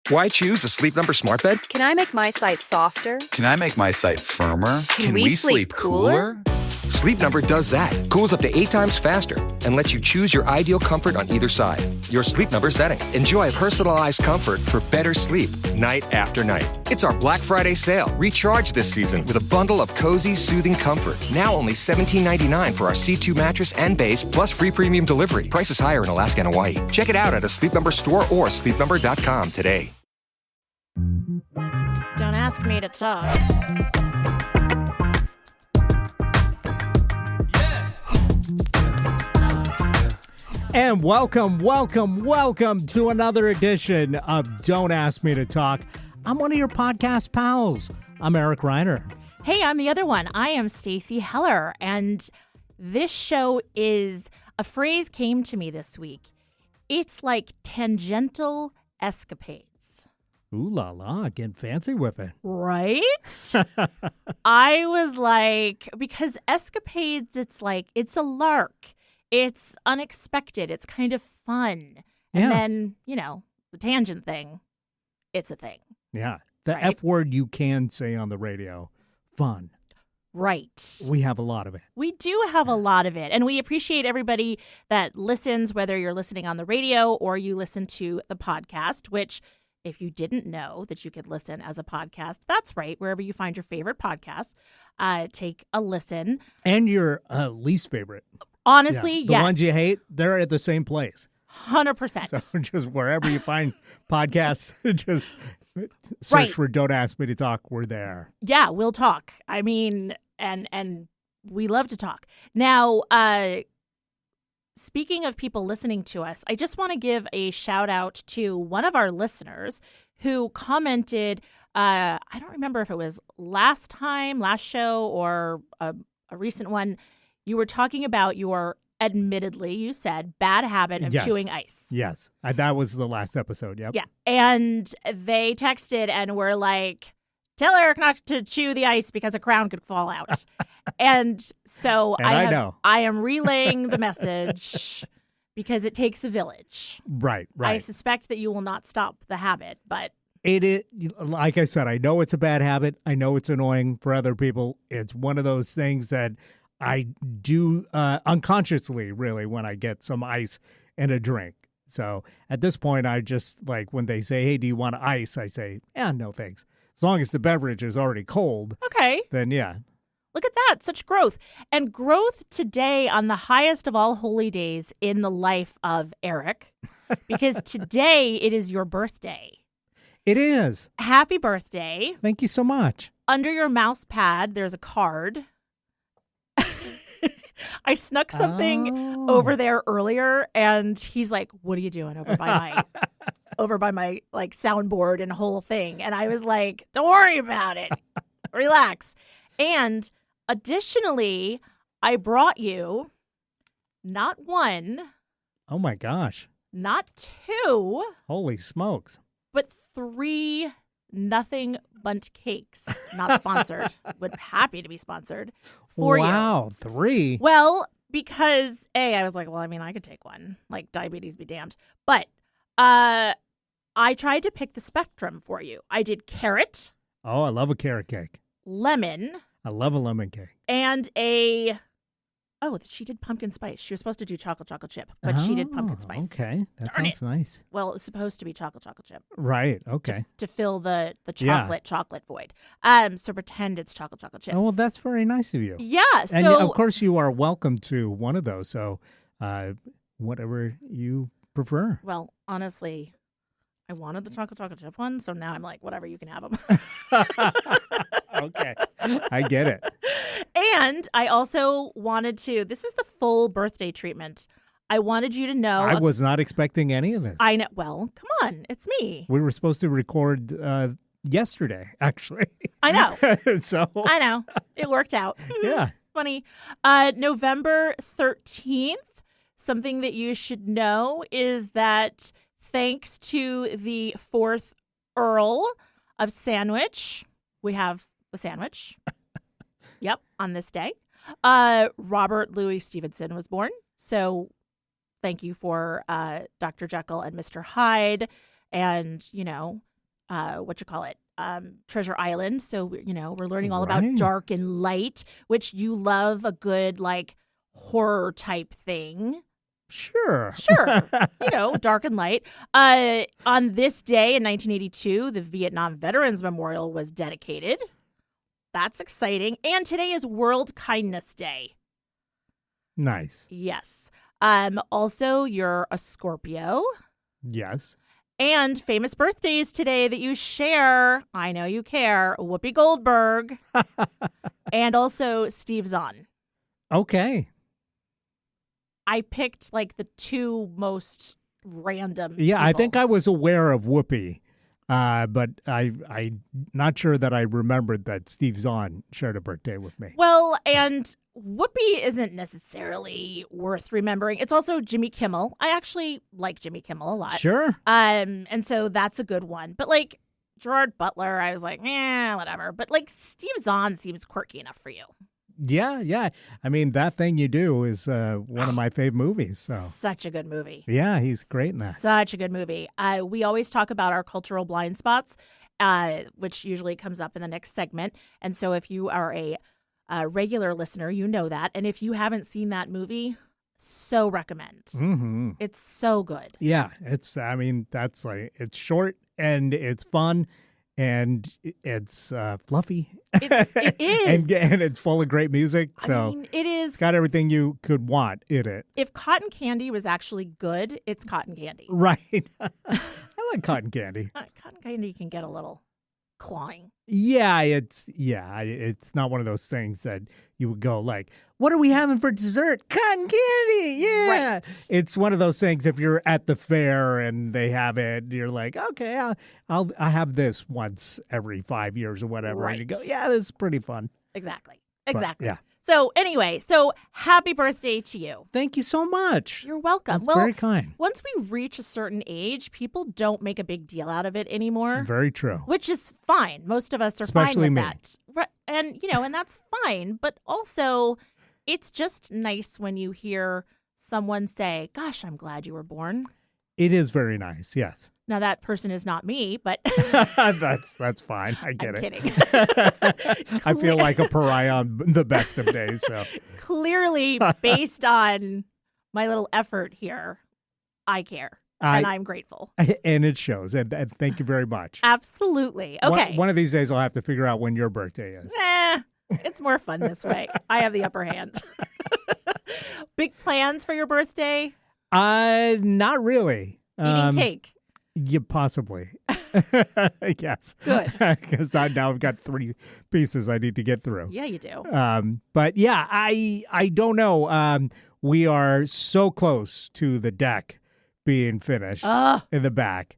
Why choose a Sleep Number smart bed? Can I make my site softer? Can I make my site firmer? Can we sleep cooler? Sleep Number does that. Cools up to 8 times faster and lets you choose your ideal comfort on either side. Your Sleep Number setting. Enjoy personalized comfort for better sleep night after night. It's our Black Friday sale. Recharge this season with a bundle of cozy, soothing comfort. Now only $17.99 for our C2 mattress and base, plus free premium delivery. Prices higher in Alaska and Hawaii. Check it out at a Sleep Number store or sleepnumber.com today. Don't ask me to talk. And welcome to another edition of Don't Ask Me to Talk. I'm one of your podcast pals. I'm Eric Reiner. Hey, I'm the other one. I am Stacey Heller, and this show is a phrase came to me this week. It's like tangential escapades. Ooh la la, getting fancy with it. Right? I was like, because escapades, it's like, it's a lark. It's unexpected. It's kind of fun. And then, the tangent thing, it's a thing. Yeah. The right? F word you can say on the radio. Fun. Right. We have a lot of it. We do have a lot of it. And we appreciate everybody that listens, whether you're listening on the radio or you listen to the podcast, which if you didn't know that you could listen as a podcast, that's right. Wherever you find your favorite podcast, take a listen. And your least favorite. Honestly, the yes. ones you hate, they're at the same place. 100%. So just wherever you find podcasts, just search for Don't Ask Me to Talk. We're there. Yeah, we'll talk. I mean, and we love to talk. Now, speaking of people listening to us, I just want to give a shout out to one of our listeners who commented, I don't remember if it was last show or a recent one. You were talking about your, admittedly, you said, bad habit of chewing ice. Yes. That was the last episode. Yep. Yeah. And they texted and were like, tell Eric not to chew the ice because a crown could fall out. And so I am relaying the message because it takes a village. Right. I suspect that you will not stop the habit, but it is, like I said, I know it's a bad habit. I know it's annoying for other people. It's one of those things that I do unconsciously, really, when I get some ice and a drink. So at this point, I just, like, when they say, hey, do you want ice? I say, no, thanks. As long as the beverage is already cold. Okay. Then, yeah. Look at that. Such growth. And growth today on the highest of all holy days in the life of Eric. Because today it is your birthday. It is. Happy birthday. Thank you so much. Under your mouse pad, there's a card. I snuck something over there earlier, and he's like, "What are you doing over by my like soundboard and whole thing?" And I was like, "Don't worry about it. Relax." And additionally, I brought you not one, oh my gosh, not two, holy smokes, but 3 Nothing Bundt cakes. Not sponsored. Would happy to be sponsored for you. Wow, 3. Well, because I was like, well, I mean, I could take one. Like, diabetes be damned. But I tried to pick the spectrum for you. I did carrot. Oh, I love a carrot cake. Lemon. I love a lemon cake. And she did pumpkin spice. She was supposed to do chocolate chip, but she did pumpkin spice. Okay, that Darn sounds nice. Well, it was supposed to be chocolate chip. Right, okay. To fill the chocolate void. So pretend it's chocolate chip. Oh, well, that's very nice of you. Yeah. And of course, you are welcome to one of those. So whatever you prefer. Well, honestly, I wanted the chocolate chip one, so now I'm like, whatever, you can have them. Okay, I get it. And I also wanted to, this is the full birthday treatment. I wanted you to know. I was not expecting any of this. I know. Well, come on. It's me. We were supposed to record yesterday, actually. I know. I know. It worked out. Yeah. Funny. November 13th, something that you should know is that thanks to the 4th Earl of Sandwich, we have the sandwich. Yep, on this day. Robert Louis Stevenson was born. So thank you for Dr. Jekyll and Mr. Hyde and, Treasure Island. So, we're learning all about Right. dark and light, which you love a good, like, horror type thing. Sure. Sure. Dark and light. On this day in 1982, the Vietnam Veterans Memorial was dedicated. That's exciting. And today is World Kindness Day. Nice. Yes. Also, you're a Scorpio. Yes. And famous birthdays today that you share. I know you care. Whoopi Goldberg. And also Steve Zahn. Okay. I picked like the two most random. Yeah, I people. think I was aware of Whoopi, but I'm not sure that I remembered that Steve Zahn shared a birthday with me. Well, and Whoopi isn't necessarily worth remembering. It's also Jimmy Kimmel. I actually like Jimmy Kimmel a lot. Sure. And so that's a good one. But like Gerard Butler, I was like, whatever. But like Steve Zahn seems quirky enough for you. Yeah. I mean, That Thing You Do is one of my fave movies. So Such a good movie. yeah, he's great in that. Such a good movie. We always talk about our cultural blind spots, which usually comes up in the next segment. And so if you are a regular listener, you know that. And if you haven't seen that movie, so recommend. Mm-hmm. It's so good. Yeah, it's it's short and it's fun and it's fluffy. It is. and it's full of great music. So I mean, it is. it's got everything you could want in it. If cotton candy was actually good, it's cotton candy. Right. I like cotton candy. Cotton candy can get a little clawing. Yeah, it's not one of those things that you would go like, "What are we having for dessert? Cotton candy." Yeah. Right. It's one of those things if you're at the fair and they have it, you're like, "Okay, I have this once every 5 years or whatever." And you go, Right. "Yeah, this is pretty fun." Exactly. But, yeah. So anyway, happy birthday to you. Thank you so much. You're welcome. That's well, very kind. once we reach a certain age, people don't make a big deal out of it anymore. Very true. Which is fine. Most of us are Especially fine with me. that. Right. And, and that's fine. But also, it's just nice when you hear someone say, gosh, I'm glad you were born. It is very nice. Yes. Now, that person is not me, but That's fine. I get I'm it. kidding. I feel like a pariah on the best of days. So Clearly, based on my little effort here, I care. And I'm grateful. and it shows. And thank you very much. Absolutely. Okay. One of these days, I'll have to figure out when your birthday is. It's more fun this way. I have the upper hand. Big plans for your birthday? Not really. Eating cake. Yeah, possibly. Yes. Good. Because now I've got 3 pieces I need to get through. Yeah, you do. But yeah, I don't know. We are so close to the deck being finished in the back.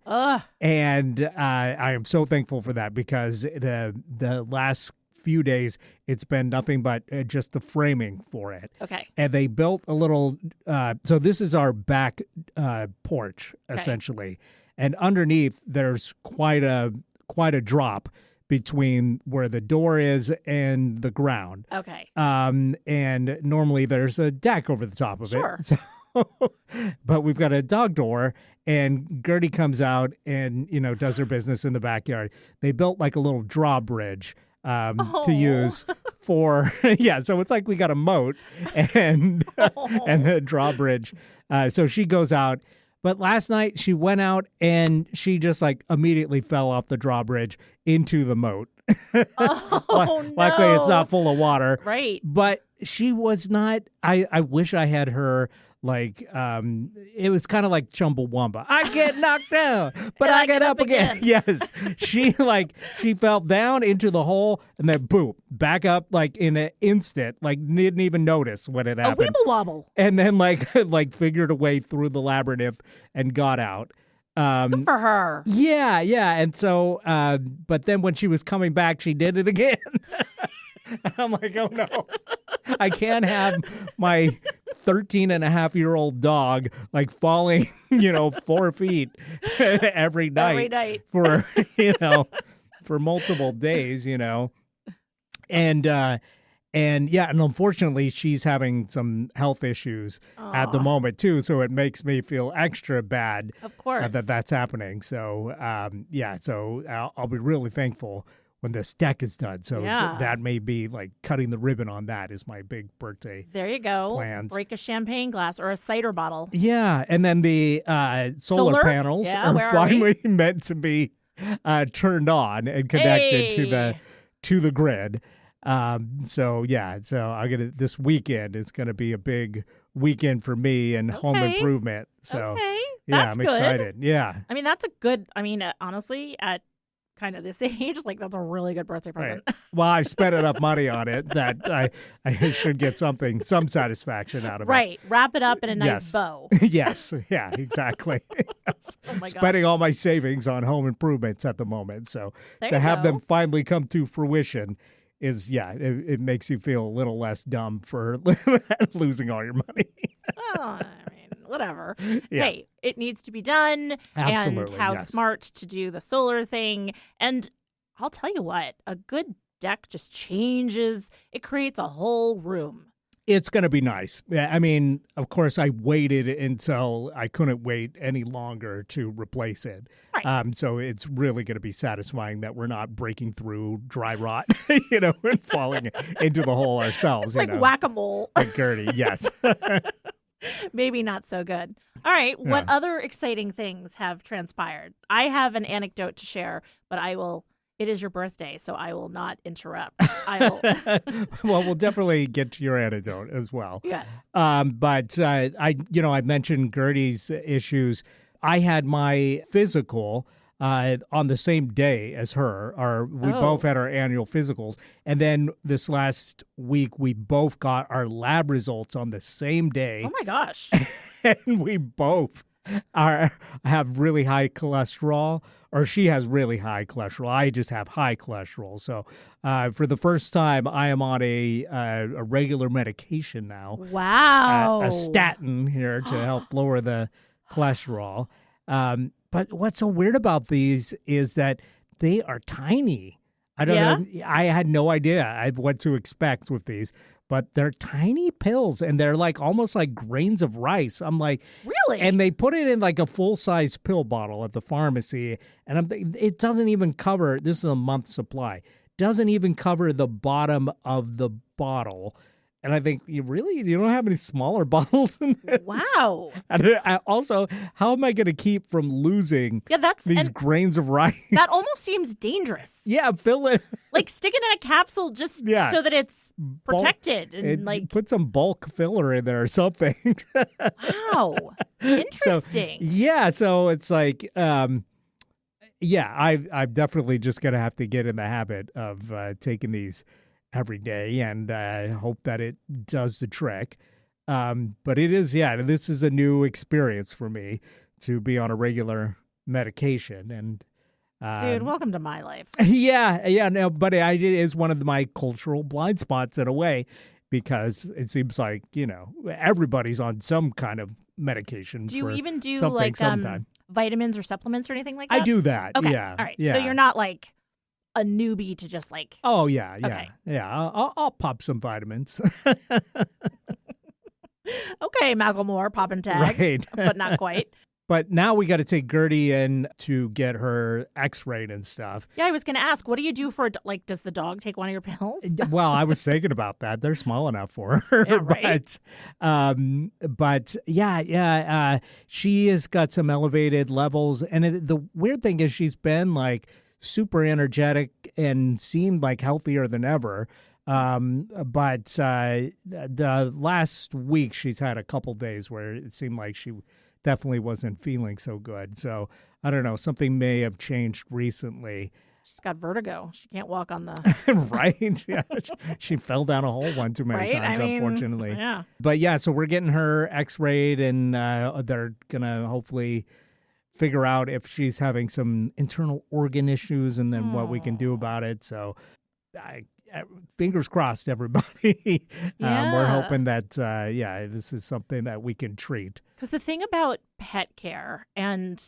And I am so thankful for that because the last few days it's been nothing but just the framing for it. Okay. And they built a little so this is our back porch essentially. And underneath there's quite a drop between where the door is and the ground. Okay. And normally there's a deck over the top of Sure. it. So, but we've got a dog door, and Gertie comes out and does her business in the backyard. They built like a little drawbridge to use for so it's like we got a moat and and the drawbridge. So she goes out. But last night she went out and she just like immediately fell off the drawbridge into the moat. Luckily, it's not full of water. Right. But she was not. I wish I had her. Like, it was kind of like Chumbawamba. I get knocked down, but I get up again. Yes. She fell down into the hole and then boom, back up like in an instant, like didn't even notice what had happened. A weeble wobble. And then like figured a way through the labyrinth and got out. Good for her. Yeah. And so, but then when she was coming back, she did it again. I'm like, oh no, I can't have my 13-and-a-half-year-old dog like falling, 4 feet every night for, for multiple days, and And and unfortunately, she's having some health issues at the moment too. So it makes me feel extra bad, Of course, that that's happening. So so I'll be really thankful when this deck is done. So that may be like cutting the ribbon on that is my big birthday. There you go. Plans. Break a champagne glass or a cider bottle. Yeah, and then the solar panels are finally meant to be turned on and connected to the grid. So I'm gonna this weekend is gonna be a big weekend for me and home improvement. So That's I'm excited. Good. Yeah, I mean that's a good. I mean honestly, at kind of this age, like that's a really good birthday present. Right. Well, I spent enough money on it that I should get some satisfaction out of it. Right, wrap it up in a nice bow. Yes, yeah, exactly. Yes. Oh my Spending all my savings on home improvements at the moment, so There to you have go. them finally come to fruition is it makes you feel a little less dumb for losing all your money. Oh, I mean, whatever. Yeah. Hey, it needs to be done. Absolutely, And how yes. smart to do the solar thing. And I'll tell you what, a good deck just changes. It creates a whole room. It's going to be nice. Yeah, I mean, of course, I waited until I couldn't wait any longer to replace it. Right. So it's really going to be satisfying that we're not breaking through dry rot, and falling into the hole ourselves. It's like whack-a-mole. Like Gertie, yes. Maybe not so good. All right. What other exciting things have transpired? I have an anecdote to share, but it is your birthday, so I will not interrupt. Well, we'll definitely get to your anecdote as well. Yes. But I mentioned Gertie's issues. I had my physical on the same day as her. We both had our annual physicals. And then this last week, we both got our lab results on the same day. Oh, my gosh. And we both have really high cholesterol, or she has really high cholesterol. I just have high cholesterol. So for the first time, I am on a regular medication now. Wow. A statin here to help lower the cholesterol. But what's so weird about these is that they are tiny. I don't know. I had no idea what to expect with these, but they're tiny pills and they're like almost like grains of rice. I'm like, really? And they put it in like a full-size pill bottle at the pharmacy, and it doesn't even cover. This is a month's supply. Doesn't even cover the bottom of the bottle. And I think, you don't have any smaller bottles in this? Wow. And also, how am I going to keep from losing these grains of rice? That almost seems dangerous. Yeah, fill it. Like stick it in a capsule just so that it's protected. And put some bulk filler in there or something. Wow. Interesting. So it's like, I'm definitely just going to have to get in the habit of taking these every day, and hope that it does the trick. But it is, this is a new experience for me to be on a regular medication. And dude, welcome to my life. But it is one of my cultural blind spots in a way, because it seems like, everybody's on some kind of medication. Do you even do like vitamins or supplements or anything like that? I do that. Okay. Yeah. All right. Yeah. So you're not like a newbie to just like. Oh yeah. Okay. Yeah. I'll pop some vitamins. Okay, Macklemore, pop and tag, right. But not quite. But now we got to take Gertie in to get her X-rayed and stuff. Yeah, I was going to ask, what do you do for, does the dog take one of your pills? Well, I was thinking about that. They're small enough for her. Yeah, right. She has got some elevated levels. And the weird thing is she's been like super energetic and seemed like healthier than ever. But the last week she's had a couple days where it seemed like she definitely wasn't feeling so good. So I don't know, something may have changed recently. She's got vertigo. She can't walk on the... Right. Yeah. She fell down a hole one too many times, unfortunately. Yeah. But so we're getting her X-rayed, and they're going to hopefully figure out if she's having some internal organ issues and then what we can do about it. So fingers crossed, everybody. We're hoping that, this is something that we can treat. Because the thing about pet care, and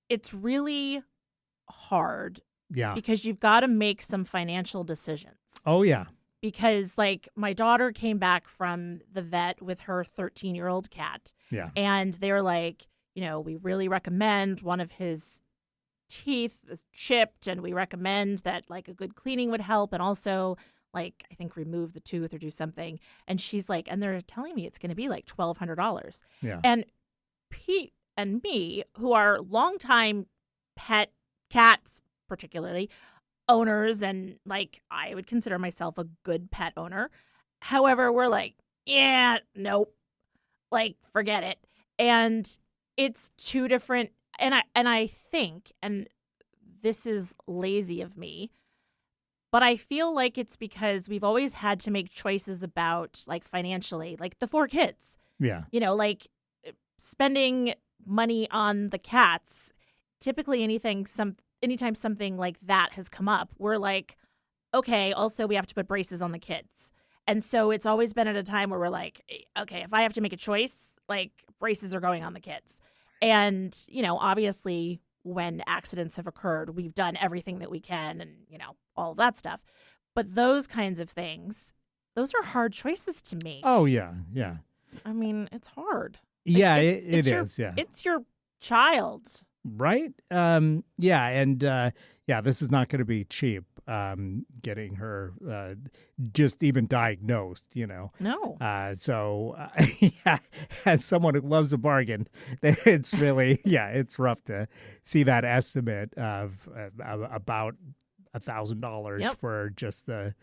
it's really hard because you've got to make some financial decisions. Oh, yeah. because like my daughter came back from the vet with her 13-year-old cat. Yeah. And they were like, we really recommend one of his teeth is chipped, and we recommend that like a good cleaning would help, and also like I think remove the tooth or do something. And she's like, and they're telling me it's going to be like $1,200. Yeah. And Pete and me, who are longtime pet cats, particularly owners, and like I would consider myself a good pet owner. However, we're like, yeah, nope, like forget it. And it's two different. And I think, and this is lazy of me, but I feel like it's because we've always had to make choices about like financially, like the 4 kids. Yeah. Like spending money on the cats. Typically, anytime something like that has come up, we're like, okay, also we have to put braces on the kids. And so it's always been at a time where we're like, okay, if I have to make a choice, like braces are going on the kids. And, obviously when accidents have occurred, we've done everything that we can and, all of that stuff. But those kinds of things, those are hard choices to make. Oh, yeah. Yeah. I mean, it's hard. Like, Yeah, it's it your, is. Yeah. It's your child. Right? Yeah. And this is not going to be cheap, getting her just even diagnosed, No. As someone who loves a bargain, it's really, it's rough to see that estimate of about $1,000 Yep. for just the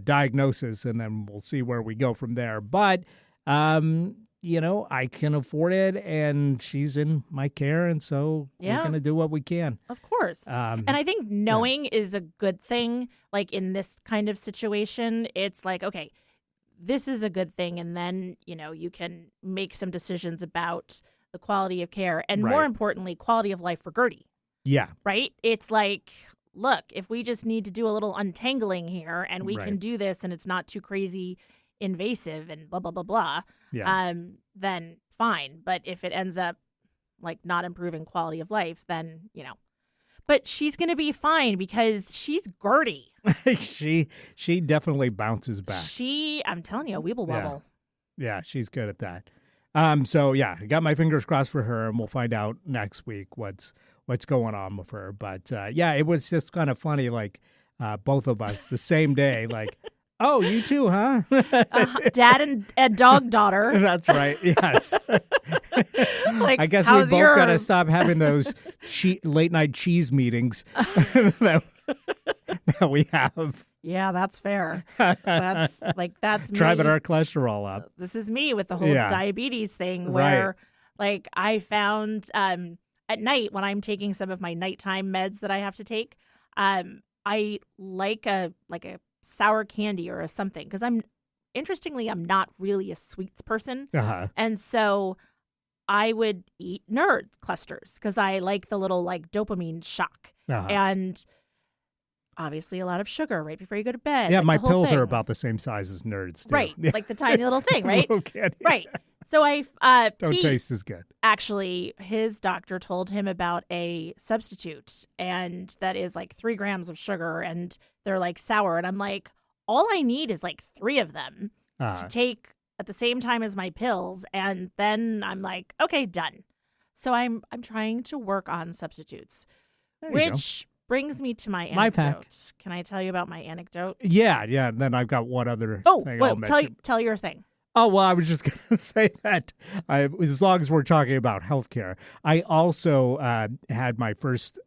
diagnosis, and then we'll see where we go from there. But, I can afford it, and she's in my care, and so we're going to do what we can. Of course. And I think knowing is a good thing. Like in this kind of situation, it's like, okay, this is a good thing. And then, you can make some decisions about the quality of care and more Right. importantly, quality of life for Gertie, Yeah. right? It's like, look, if we just need to do a little untangling here and we can Right. do this and it's not too crazy invasive and blah, blah, blah, blah, Yeah. then fine. But if it ends up like not improving quality of life, then, but she's going to be fine because she's Gertie. She definitely bounces back. I'm telling you, weeble wobble. Yeah, she's good at that. So I got my fingers crossed for her, and we'll find out next week what's going on with her. But it was just kind of funny, like both of us the same day, like, oh, you too, huh? Dad and dog daughter. That's right. Yes. Like, I guess we how's both got to yours? stop having those late night cheese meetings that we have. Yeah, that's fair. That's Driving me. our cholesterol up. This is me with the whole Yeah. diabetes thing, Right. where like I found at night when I'm taking some of my nighttime meds that I have to take, I like a sour candy or a something, because I'm not really a sweets person. Uh-huh. And so I would eat nerd clusters because I like the little like dopamine shock. Uh-huh. And obviously a lot of sugar right before you go to bed. Yeah, like my the whole pills thing. are about the same size as nerds, too. Right. Yeah. Like the tiny little thing, right? Little candy. Right. So Don't Pete, taste as good. actually, his doctor told him about a substitute, and that is like 3 grams of sugar, and they're like sour. And I'm like, all I need is like 3 of them to take at the same time as my pills, and then I'm like, okay, done. So I'm trying to work on substitutes, There you go. which brings me to my Life hack. anecdote. Can I tell you about my anecdote? Yeah. And then I've got one other Oh, thing well, I'll mention. tell your thing. Oh, well, I was just going to say that as long as we're talking about healthcare, I also had my first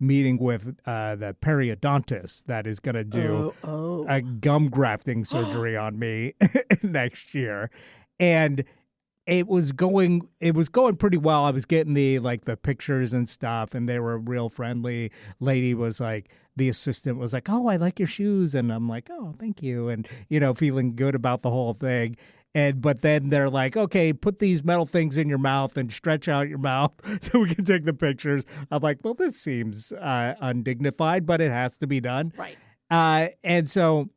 meeting with the periodontist that is going to do a gum grafting surgery on me next year. And it was going pretty well. I was getting the pictures and stuff, and they were real friendly. Lady was like, the assistant was like, "Oh, I like your shoes," and I'm like, "Oh, thank you," and feeling good about the whole thing. But then they're like, "Okay, put these metal things in your mouth and stretch out your mouth so we can take the pictures." I'm like, "Well, this seems undignified, but it has to be done." Right. And so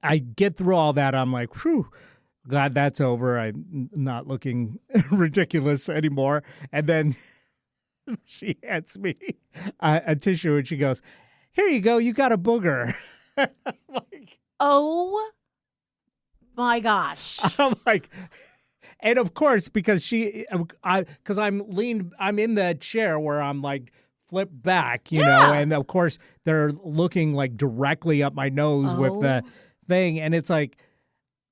I get through all that. I'm like, "Whew. Glad that's over. I'm not looking ridiculous anymore." And then she hands me a tissue and she goes, "Here you go. You got a booger." I'm like, Oh my gosh. I'm like, and of course, because I'm in the chair where I'm like flipped back, you know, and of course they're looking like directly up my nose with the thing. And it's like,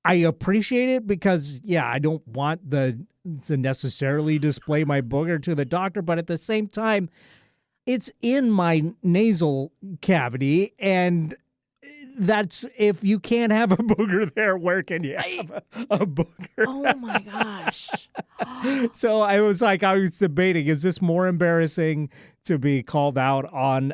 I appreciate it because, I don't want to necessarily display my booger to the doctor, but at the same time, it's in my nasal cavity, and that's, if you can't have a booger there, where can you have a booger? Oh my gosh. So I was debating, is this more embarrassing to be called out on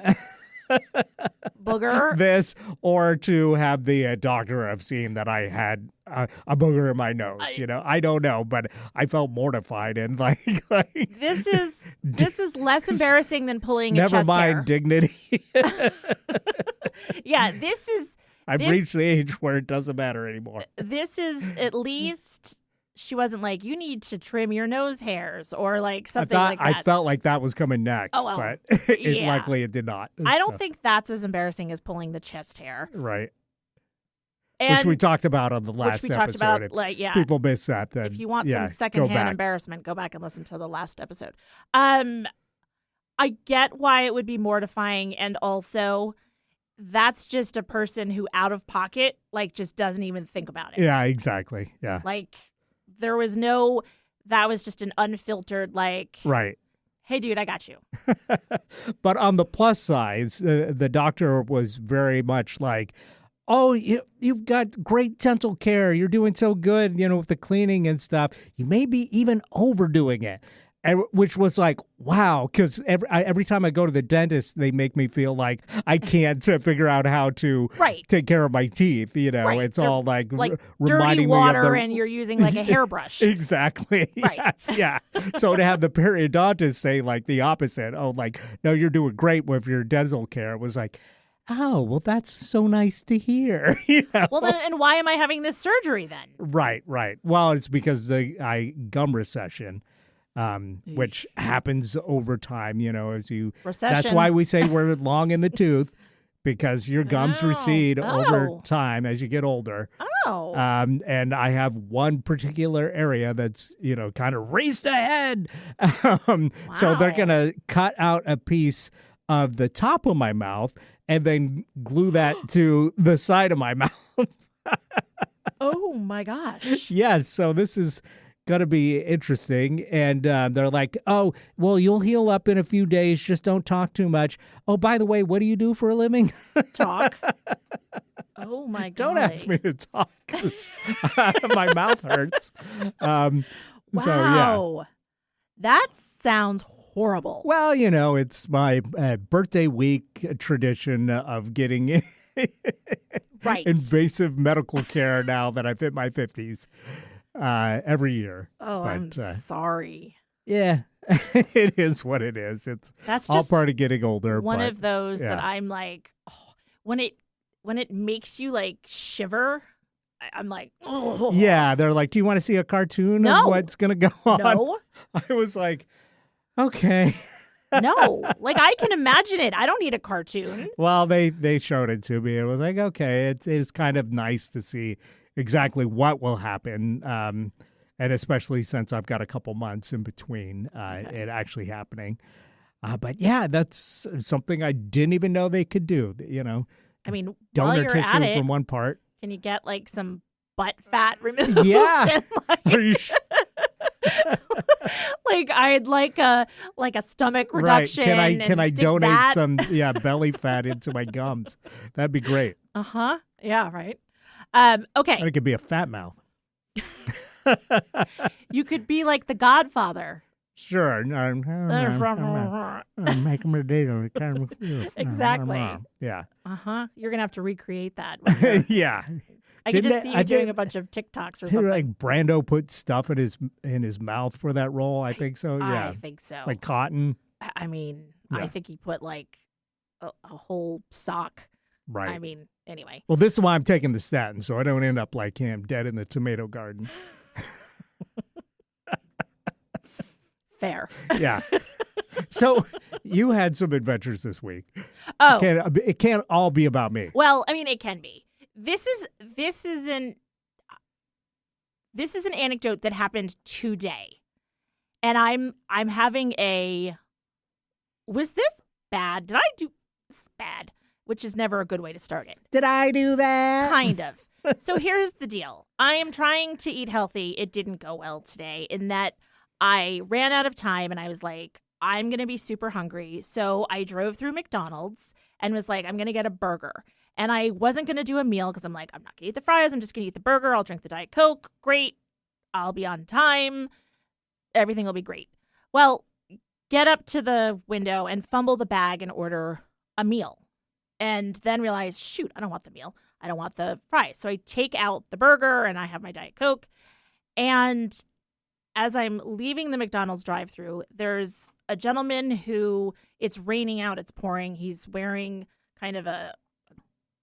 Booger? this, or to have the doctor have seen that I had a booger in my nose? I don't know, but I felt mortified and like this is less embarrassing than pulling a never chest hair. mind dignity. Yeah, this is. I've reached the age where it doesn't matter anymore. This is at least. She wasn't like, you need to trim your nose hairs or like something like that. I felt like that was coming next, but luckily it did not. I don't think that's as embarrassing as pulling the chest hair. Right. And which we talked about on the last episode. People miss that. Then, if you want some secondhand embarrassment, go back and listen to the last episode. I get why it would be mortifying, and also that's just a person who out of pocket just doesn't even think about it. Yeah, exactly. Yeah. There was that was just an unfiltered right. Hey, dude, I got you. But on the plus side, the doctor was very much like, oh, you've got great dental care. You're doing so good, with the cleaning and stuff. You may be even overdoing it. Which was like, wow, because every time I go to the dentist, they make me feel like I can't figure out how to take care of my teeth. Right. It's all like dirty reminding water, me of and you're using like a hairbrush. Exactly. Right. Yes. Yeah. So to have the periodontist say like the opposite, no, you're doing great with your dental care. It was like, oh, well, that's so nice to hear. Well, then, and why am I having this surgery then? Right. Well, it's because I gum recession. Which happens over time, as you. Recession. That's why we say we're long in the tooth, because your gums recede over time as you get older. Oh. And I have one particular area that's kind of raced ahead. So they're gonna cut out a piece of the top of my mouth and then glue that to the side of my mouth. Oh my gosh. Yes. So this is going to be interesting. And they're like, oh, well, you'll heal up in a few days. Just don't talk too much. Oh, by the way, what do you do for a living? Talk. Oh, my God. Don't ask me to talk because my mouth hurts. Wow. So, yeah. That sounds horrible. Well, it's my birthday week tradition of getting invasive medical care now that I've hit my 50s. Every year. Oh, I'm sorry. Yeah, it is what it is. That's all part of getting older. One of those that I'm like, when it makes you shiver, I'm like, oh. Yeah, they're like, do you want to see a cartoon of what's going to go on? No. I was like, okay. No, I can imagine it. I don't need a cartoon. Well, they showed it to me. It was like, okay, it's kind of nice to see exactly what will happen, and especially since I've got a couple months in between it actually happening. But yeah, that's something I didn't even know they could do. I mean, donor tissue from one part. Can you get some butt fat removed? Yeah. I'd like a stomach reduction. Right. Can I donate that? some belly fat into my gums? That'd be great. Uh-huh. Yeah, right. Okay. And it could be a fat mouth. You could be like the Godfather. Sure. Make them a date. Exactly. Yeah. Uh-huh. You're going to have to recreate that. Yeah. I could just see you doing a bunch of TikToks or something. Like Brando put stuff in his mouth for that role. I think so. Yeah. I think so. Like cotton. I mean, I think he put a whole sock. Right. I mean, anyway. Well, this is why I'm taking the statin, so I don't end up like him, dead in the tomato garden. Fair. Yeah. So you had some adventures this week. Oh. It can't all be about me. Well, I mean, it can be. this is an anecdote that happened today. And I'm having was this bad? Did I do this bad? Which is never a good way to start it. Did I do that? Kind of. So here's the deal. I am trying to eat healthy. It didn't go well today in that I ran out of time and I was like, I'm going to be super hungry. So I drove through McDonald's and was like, I'm going to get a burger. And I wasn't going to do a meal because I'm like, I'm not going to eat the fries. I'm just going to eat the burger. I'll drink the Diet Coke. Great. I'll be on time. Everything will be great. Well, get up to the window and fumble the bag and order a meal. And then realize, shoot, I don't want the meal. I don't want the fries. So I take out the burger and I have my Diet Coke. And as I'm leaving the McDonald's drive-thru, there's a gentleman who, it's raining out, it's pouring. He's wearing kind of a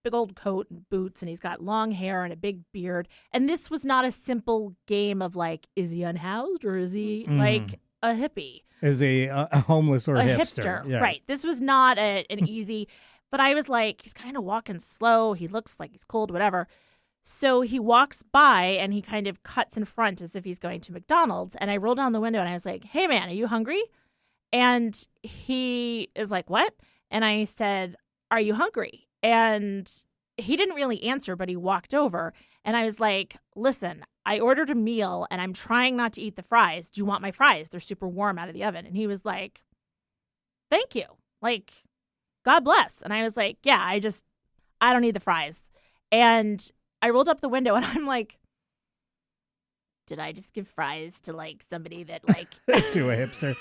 big old coat and boots, and he's got long hair and a big beard. And this was not a simple game of like, is he unhoused or is he like a hippie? Is he a homeless or a hipster? Yeah. Right. This was not an easy, but I was like, he's kind of walking slow. He looks like he's cold, whatever. So he walks by and he kind of cuts in front as if he's going to McDonald's. And I rolled down the window and I was like, hey, man, are you hungry? And he is like, what? And I said, are you hungry? And he didn't really answer, but he walked over. And I was like, listen, I ordered a meal and I'm trying not to eat the fries. Do you want my fries? They're super warm out of the oven. And he was like, thank you. Like, God bless. And I was like, yeah, I don't need the fries. And I rolled up the window and I'm like, did I just give fries to like somebody that like to a hipster?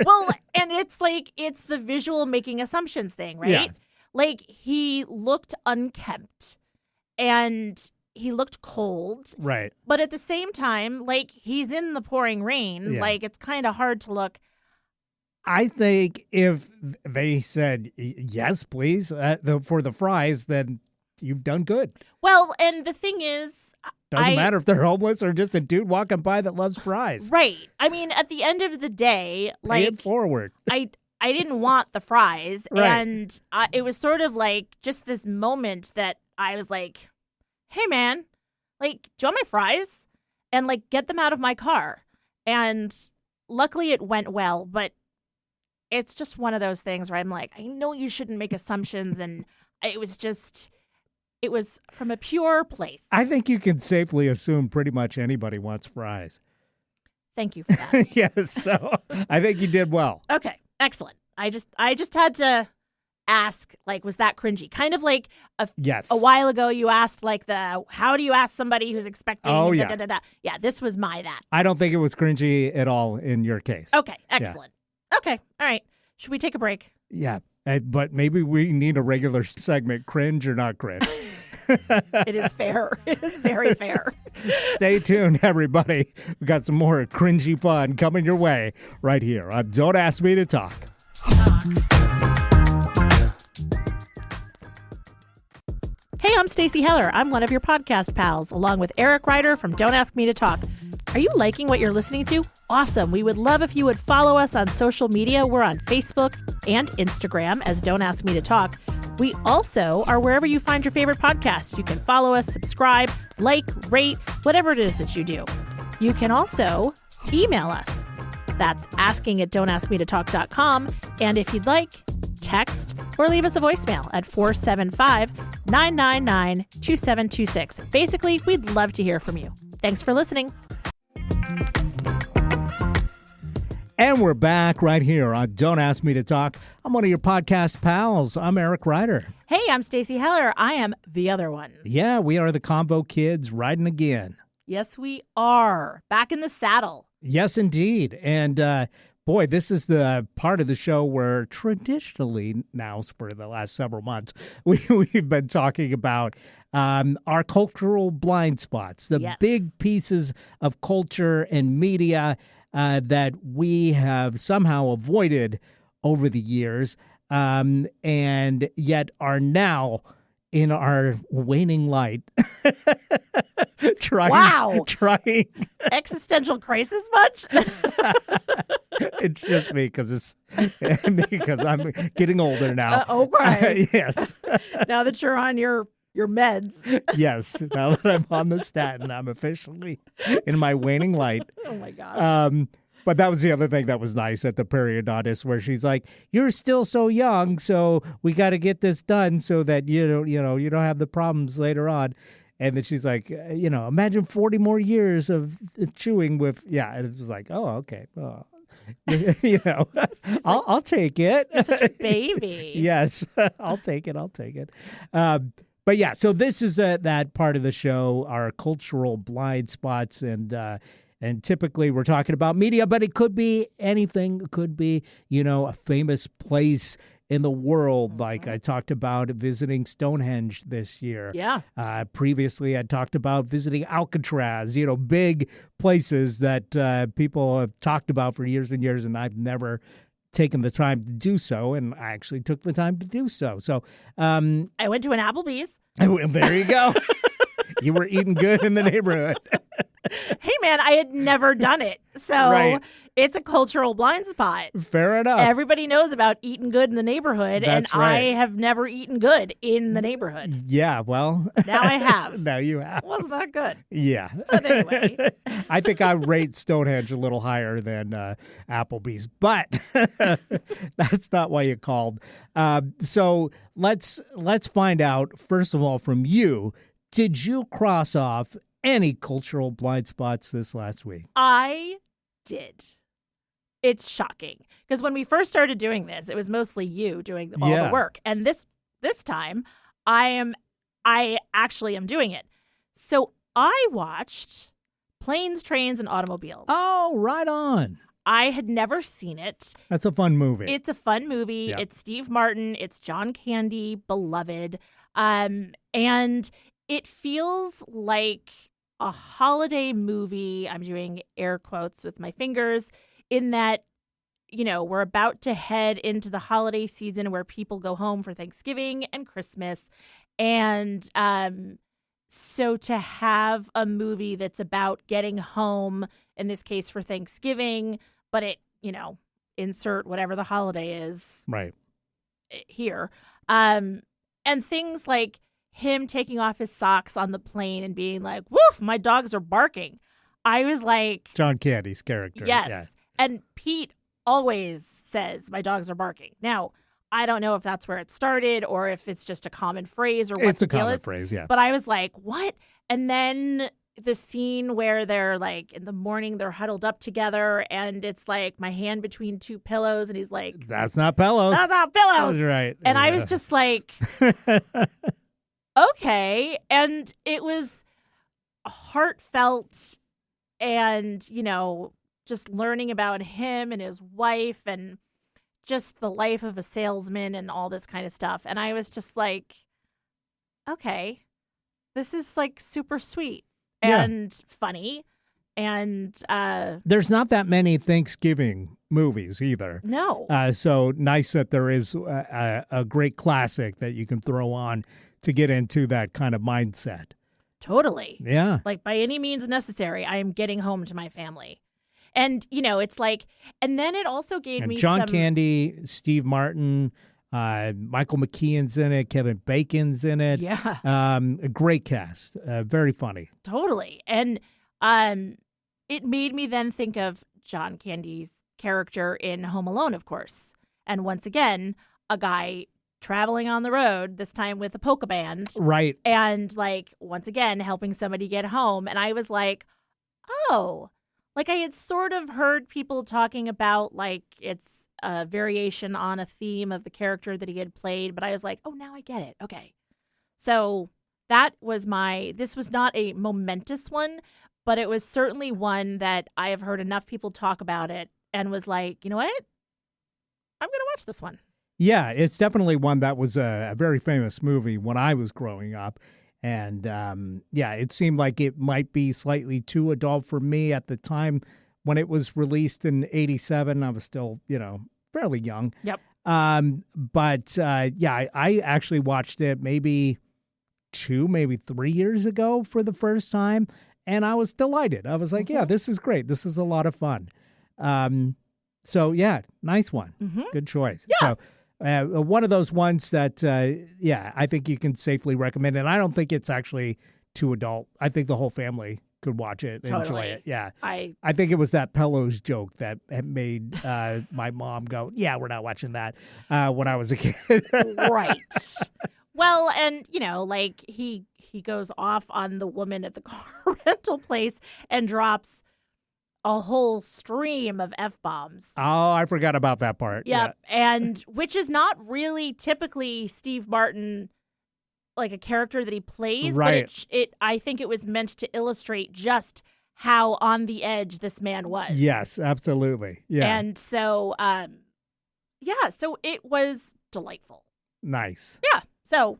Well, and it's like, it's the visual making assumptions thing, right? Yeah. Like he looked unkempt and he looked cold. Right. But at the same time, like he's in the pouring rain. Yeah. Like it's kind of hard to look. I think if they said yes, please, for the fries, then you've done good. Well, and the thing is, Doesn't matter if they're homeless or just a dude walking by that loves fries. Right. I mean, at the end of the day, like Pay it forward. I didn't want the fries, Right. and it was sort of like just this moment that I was like, "Hey, man, like, do you want my fries?" And like, get them out of my car. And luckily, it went well, but it's just one of those things where I'm like, I know you shouldn't make assumptions, and it was from a pure place. I think you can safely assume pretty much anybody wants fries. Thank you for that. Yes, so I think you did well. Okay, excellent. I just had to ask, like, was that cringy? Kind of like Yes. a while ago you asked, like, how do you ask somebody who's expecting? Oh, and yeah. da, da, da, da. Yeah, this was my that. I don't think it was cringy at all in your case. Okay, excellent. Okay, all right. Should we take a break? Yeah, but maybe we need a regular segment, cringe or not cringe. It is fair. It is very fair. Stay tuned, everybody. We got some more cringy fun coming your way right here on Don't Ask Me to Talk. Hey, I'm Stacey Heller. I'm one of your podcast pals, along with Eric Ryder from Don't Ask Me to Talk. Are you liking what you're listening to? Awesome. We would love if you would follow us on social media. We're on Facebook and Instagram as Don't Ask Me to Talk. We also are wherever you find your favorite podcast. You can follow us, subscribe, like, rate, whatever it is that you do. You can also email us. That's asking@don'taskmetotalk.com. And if you'd like, text or leave us a voicemail at 475-999-2726. Basically, we'd love to hear from you. Thanks for listening. And we're back right here on Don't Ask Me to Talk. I'm one of your podcast pals. I'm Eric Ryder. Hey, I'm Stacey Heller. I am the other one. Yeah, we are the Convo Kids riding again. Yes, we are. Back in the saddle. Yes, indeed. And boy, this is the part of the show where traditionally now for the last several months, we've been talking about our cultural blind spots, the Yes. big pieces of culture and media that we have somehow avoided over the years and yet are now in our waning light. Wow. Trying. Existential crisis much? It's just me because I'm getting older now. Okay. Yes. Now that you're on your Your meds. Yes, now that I'm on the statin, I'm officially in my waning light. Oh my gosh. But that was the other thing that was nice at the periodontist, where she's like, "You're still so young, so we got to get this done so that you don't have the problems later on." And then she's like, imagine 40 more years of chewing with, And it was like, oh, okay, I'll take it. You're such a baby. Yes, I'll take it. But yeah, so this is that part of the show, our cultural blind spots, and typically we're talking about media, but it could be anything. It could be, a famous place in the world. Like I talked about visiting Stonehenge this year. Yeah. Previously, I talked about visiting Alcatraz, big places that people have talked about for years and years, and I've never taken the time to do so, and I actually took the time to do so. So I went to an Applebee's. There you go. You were eating good in the neighborhood. Hey, man, I had never done it. So it's a cultural blind spot. Fair enough. Everybody knows about eating good in the neighborhood, That's and right. I have never eaten good in the neighborhood. Yeah, well. Now I have. Now you have. Wasn't that good? Yeah. But anyway. I think I rate Stonehenge a little higher than Applebee's, but that's not why you called. So let's find out, first of all, from you, did you cross off any cultural blind spots this last week? I did. It's shocking because when we first started doing this, it was mostly you doing all the work. And this time I actually am doing it. So I watched Planes, Trains, and Automobiles. Oh, right on. I had never seen it. That's a fun movie. It's a fun movie. Yep. It's Steve Martin. It's John Candy, beloved. And it feels like a holiday movie. I'm doing air quotes with my fingers in that, we're about to head into the holiday season where people go home for Thanksgiving and Christmas. And so to have a movie that's about getting home, in this case for Thanksgiving, but it, insert whatever the holiday is right here. And things like him taking off his socks on the plane and being like, woof, my dogs are barking. I was like... John Candy's character. Yes. Yeah. And Pete always says, my dogs are barking. Now, I don't know if that's where it started or if it's just a common phrase or what it's the a deal common is. phrase, yeah. But I was like, what? And then the scene where they're like, in the morning, they're huddled up together and it's like my hand between two pillows. And he's like... That's not pillows. That's not pillows. That's right. And I was just like... Okay. And it was heartfelt and, just learning about him and his wife and just the life of a salesman and all this kind of stuff. And I was just like, okay, this is like super sweet and funny. And there's not that many Thanksgiving movies either. No. So nice that there is a great classic that you can throw on to get into that kind of mindset. Totally. Yeah. Like by any means necessary, I am getting home to my family. And, it's like, and then it also gave me John some... Candy, Steve Martin, Michael McKean's in it, Kevin Bacon's in it. Yeah. A great cast. Very funny. Totally. And it made me then think of John Candy's character in Home Alone, of course. And once again, a guy traveling on the road, this time with a polka band. Right. And like, once again, helping somebody get home. And I was like, oh, like I had sort of heard people talking about like it's a variation on a theme of the character that he had played. But I was like, oh, now I get it. Okay. So that was this was not a momentous one, but it was certainly one that I have heard enough people talk about it and was like, you know what? I'm going to watch this one. Yeah, it's definitely one that was a very famous movie when I was growing up. And it seemed like it might be slightly too adult for me at the time when it was released in '87. I was still, fairly young. Yep. But I actually watched it maybe 3 years ago for the first time. And I was delighted. I was like, yeah, this is great. This is a lot of fun. So, yeah, nice one. Mm-hmm. Good choice. Yeah. So, One of those ones that, I think you can safely recommend. And I don't think it's actually too adult. I think the whole family could watch it and enjoy it. Yeah. I think it was that Pello's joke that made my mom go, yeah, we're not watching that when I was a kid. Right. Well, and, like he goes off on the woman at the car rental place and drops a whole stream of F-bombs. Oh, I forgot about that part. Yep. Yeah. And which is not really typically Steve Martin, like a character that he plays, right. But I think it was meant to illustrate just how on the edge this man was. Yes, absolutely. Yeah. And so, so it was delightful. Nice. Yeah. So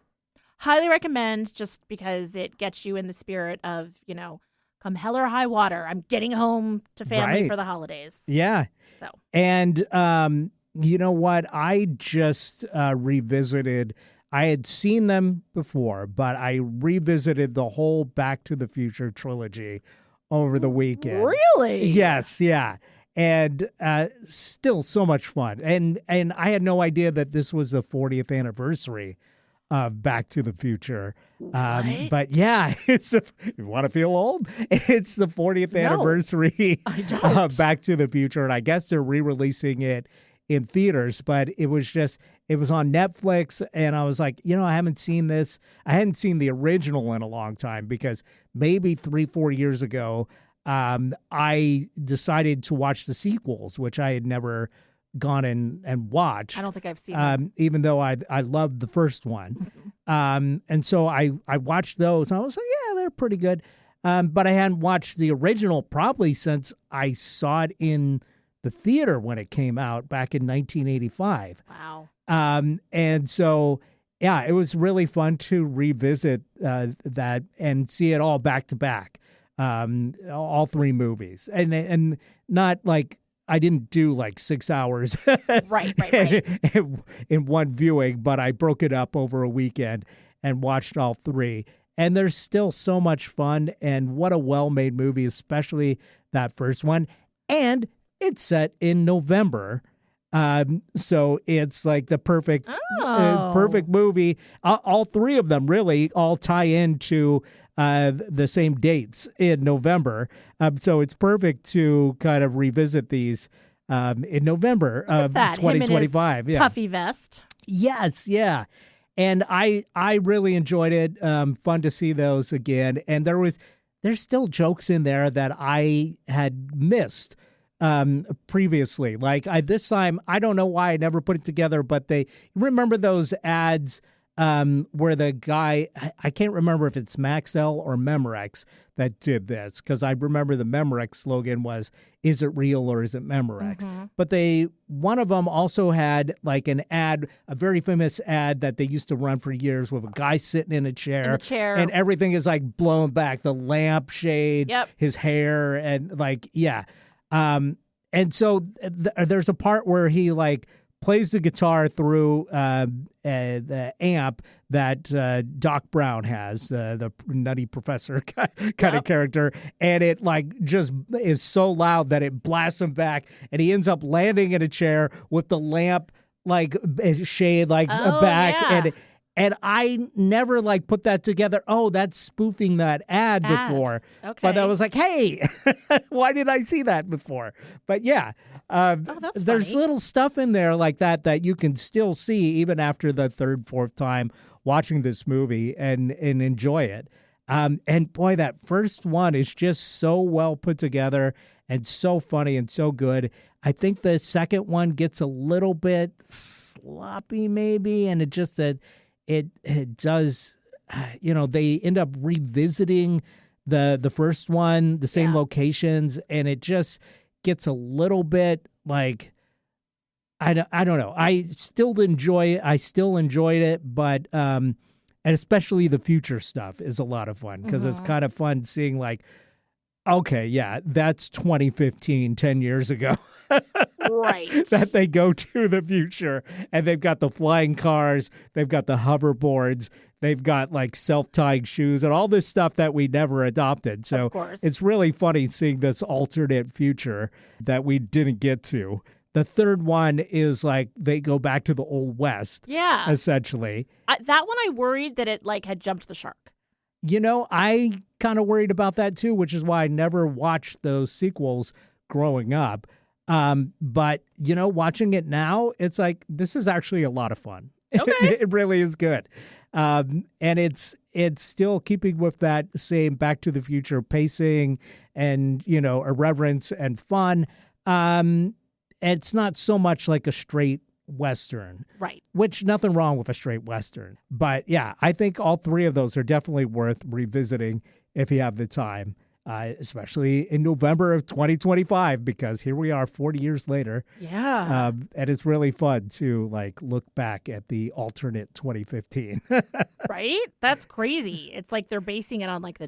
highly recommend, just because it gets you in the spirit of, come hell or high water, I'm getting home to family for the holidays. Yeah. So. And you know what? I just revisited. I had seen them before, but I revisited the whole Back to the Future trilogy over the weekend. Really? Yes, yeah. And still so much fun. And I had no idea that this was the 40th anniversary of Back to the Future. But yeah, if you want to feel old, it's the 40th anniversary of Back to the Future. And I guess they're re-releasing it in theaters, but it was on Netflix, and I was like, I haven't seen this. I hadn't seen the original in a long time, because maybe 3-4 years ago, I decided to watch the sequels, which I had never gone and watched. I don't think I've seen them. Even though I loved the first one. And so I watched those, and I was like, yeah, they're pretty good. But I hadn't watched the original probably since I saw it in the theater when it came out back in 1985. Wow. And so, yeah, it was really fun to revisit that and see it all back to back, all three movies. And not like I didn't do like 6 hours right. in one viewing, but I broke it up over a weekend and watched all three. And there's still so much fun, and what a well-made movie, especially that first one. And it's set in November, so it's like the perfect movie. All three of them really all tie into the same dates in November, so it's perfect to kind of revisit these in November of 2025. Yeah, puffy vest. Yes, yeah, and I really enjoyed it. Fun to see those again, and there's still jokes in there that I had missed previously. Like this time, I don't know why I never put it together, but remember those ads where the guy, I can't remember if it's Maxell or Memorex that did this, because I remember the Memorex slogan was, is it real or is it Memorex? Mm-hmm. But one of them also had like an ad, a very famous ad that they used to run for years, with a guy sitting in a chair, and everything is like blown back, the lampshade, his hair, and like, yeah. And so there's a part where he like plays the guitar through the amp that Doc Brown has, the nutty professor kind of character, and it like just is so loud that it blasts him back, and he ends up landing in a chair with the lamp like shade like back, and I never like put that together. Oh, that's spoofing that ad before. Okay. But I was like, hey, why did I see that before? But yeah, there's little stuff in there like that you can still see even after the third, fourth time watching this movie and enjoy it. And boy, that first one is just so well put together and so funny and so good. I think the second one gets a little bit sloppy maybe, and it just it does, they end up revisiting the first one, the same locations, and it just gets a little bit like, I don't know. I still enjoyed it, but and especially the future stuff is a lot of fun, because it's kind of fun seeing like, okay, yeah, that's 2015, 10 years ago. Right. That they go to the future, and they've got the flying cars, they've got the hoverboards, they've got like self-tying shoes and all this stuff that we never adopted. So it's really funny seeing this alternate future that we didn't get to. The third one is like they go back to the Old West, Yeah. essentially. That one I worried that it like had jumped the shark. I kind of worried about that too, which is why I never watched those sequels growing up. But watching it now, it's like this is actually a lot of fun. Okay. It really is good. And it's still keeping with that same Back to the Future pacing and, irreverence and fun. It's not so much like a straight Western. Right. Which nothing wrong with a straight Western. But yeah, I think all three of those are definitely worth revisiting if you have the time. Especially in November of 2025, because here we are 40 years later. Yeah. And it's really fun to look back at the alternate 2015. Right? That's crazy. It's like they're basing it on like the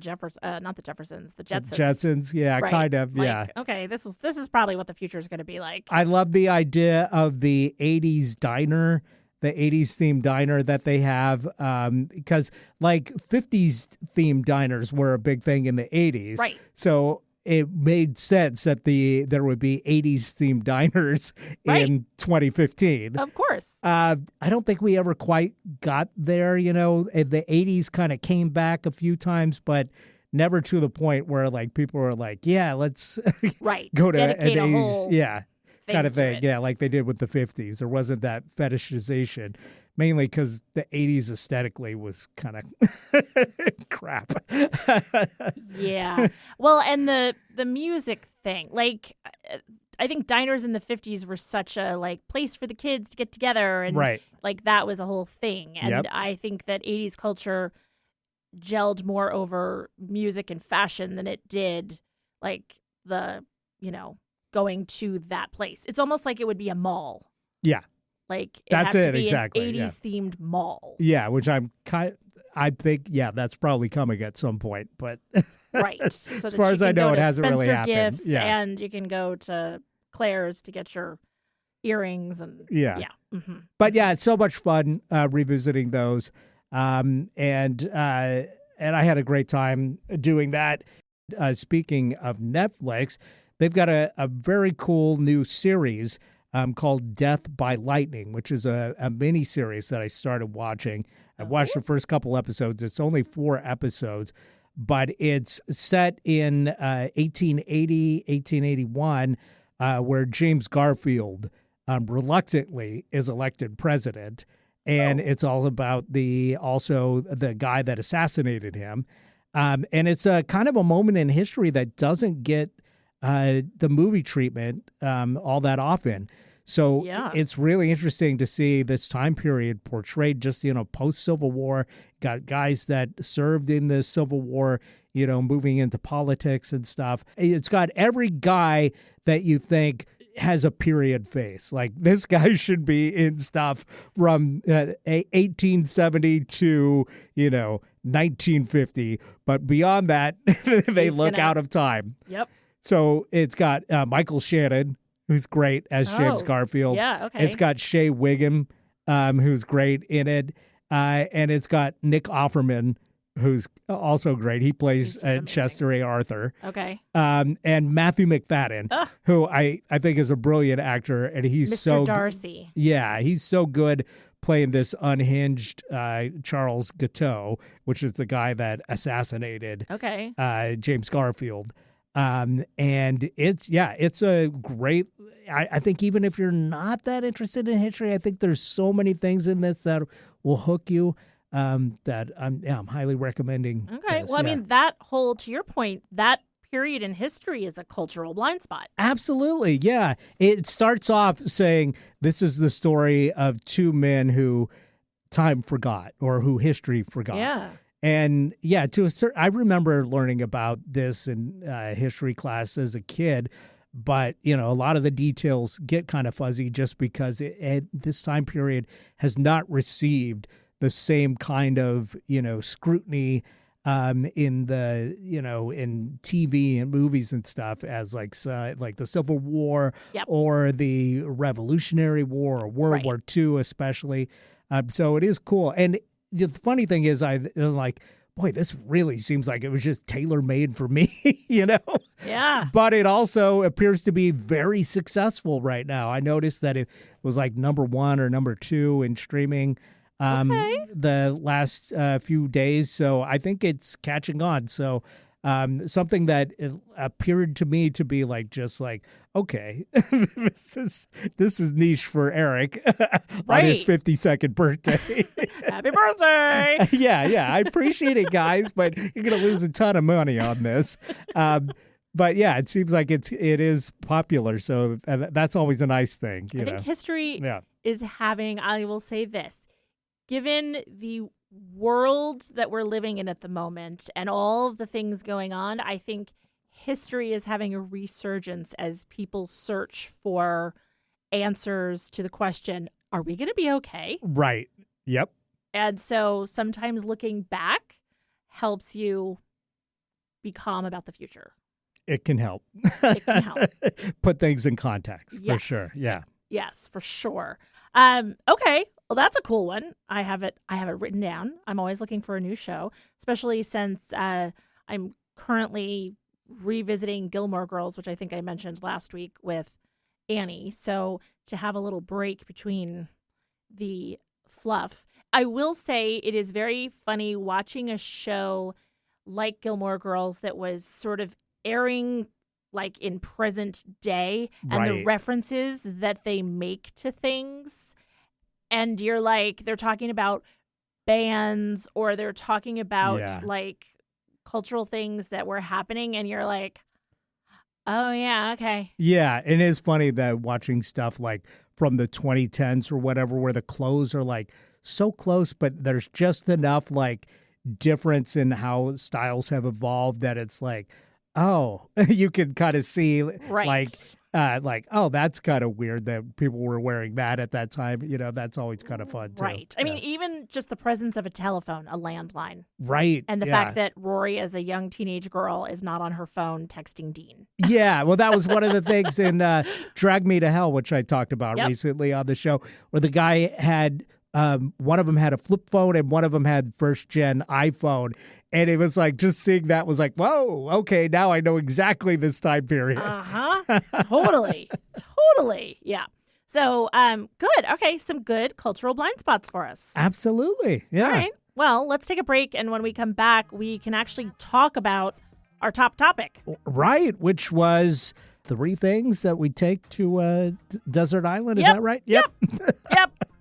not the Jeffersons, the Jetsons. Jetsons, yeah, Right. kind of, Like, yeah. okay, this is probably what the future is going to be like. I love the idea of the 80s diner, the 80s themed diner that they have, because 50s themed diners were a big thing in the 80s. Right. So it made sense that there would be 80s themed diners in 2015. Of course. I don't think we ever quite got there. The 80s kind of came back a few times, but never to the point where people were like, yeah, let's Right. go to Dedicate an a 80s. whole Yeah. Kind of to thing, it. yeah, like they did with the 50s. There wasn't that fetishization, mainly because the 80s aesthetically was kind of crap. Yeah. Well, and the music thing, I think diners in the 50s were such a place for the kids to get together, and Right. that was a whole thing. And Yep. I think that 80s culture gelled more over music and fashion than it did the going to that place. It's almost like it would be a mall. Yeah, that's have to it, be exactly, an yeah. 80s themed mall. yeah, which I think, yeah, that's probably coming at some point, but Right. So as that far you as I can know, go it to hasn't really Spencer happened. Gifts, Yeah. and you can go to Claire's to get your earrings and Yeah. Mm-hmm. But yeah, it's so much fun revisiting those, and I had a great time doing that. Speaking of Netflix, they've got a very cool new series called Death by Lightning, which is a mini series that I started watching. I watched the first couple episodes. It's only 4 episodes, but it's set in 1880, 1881, where James Garfield reluctantly is elected president. And it's all about the guy that assassinated him. And it's a kind of a moment in history that doesn't get the movie treatment all that often. So it's really interesting to see this time period portrayed just, post-Civil War. Got guys that served in the Civil War, moving into politics and stuff. It's got every guy that you think has a period face. Like, this guy should be in stuff from 1870 to, 1950. But beyond that, they look out of time. Yep. So it's got Michael Shannon, who's great as James Garfield. Yeah, okay. It's got Shea Wiggum, who's great in it. And it's got Nick Offerman, who's also great. He plays Chester A. Arthur. Okay. And Matthew McFadden, who I think is a brilliant actor. And he's Mr. Darcy. Yeah, he's so good playing this unhinged Charles Guiteau, which is the guy that assassinated James Garfield. And it's a great, I think even if you're not that interested in history, I think there's so many things in this that will hook you that I'm highly recommending. Okay. this. Well, I Yeah. mean, to your point, that period in history is a cultural blind spot. Absolutely. Yeah. It starts off saying this is the story of 2 men who time forgot or who history forgot. Yeah. And yeah, I remember learning about this in history class as a kid, but a lot of the details get kind of fuzzy just because this time period has not received the same kind of scrutiny in the in TV and movies and stuff as like the Civil War or the Revolutionary War or World War II especially. So it is cool. And the funny thing is, I like boy, this really seems like it was just tailor-made for me, you know? Yeah. But it also appears to be very successful right now. I noticed that it was like number 1 or number 2 in streaming the last few days. So I think it's catching on. So something that appeared to me to be like, just like, okay, this is niche for Eric on his 52nd birthday. Happy birthday. Yeah. I appreciate it, guys, but you're going to lose a ton of money on this. But yeah, it seems like it is popular. So that's always a nice thing. I think history is having, I will say this, given the world that we're living in at the moment and all of the things going on, I think history is having a resurgence as people search for answers to the question, are we going to be okay? Right. Yep. And so sometimes looking back helps you be calm about the future. It can help. It can help. Put things in context, for Yes. sure. Yeah. Yes, for sure. Okay. Well, that's a cool one. I have it written down. I'm always looking for a new show, especially since I'm currently revisiting Gilmore Girls, which I think I mentioned last week with Annie. So to have a little break between the fluff. I will say it is very funny watching a show like Gilmore Girls that was sort of airing like in present day and the references that they make to things. And you're like, they're talking about bands or they're talking about like cultural things that were happening. And you're like, oh, yeah, okay. Yeah. And it's funny that watching stuff like from the 2010s or whatever, where the clothes are like so close, but there's just enough like difference in how styles have evolved that it's like, oh, you can kind of see like, oh, that's kind of weird that people were wearing that at that time. You know, that's always kind of fun, too. Right. I mean, even just the presence of a telephone, a landline. Right. And the fact that Rory, as a young teenage girl, is not on her phone texting Dean. Yeah. Well, that was one of the things in Drag Me to Hell, which I talked about recently on the show, where the guy had one of them had a flip phone and one of them had first gen iPhone. And it was like, just seeing that was like, whoa, okay, now I know exactly this time period. Totally. Yeah. So, good. Okay. Some good cultural blind spots for us. Absolutely. Yeah. All right. Well, let's take a break. And when we come back, we can actually talk about our top topic. Right. Which was 3 things that we take to Desert Island. Is that right? Yep.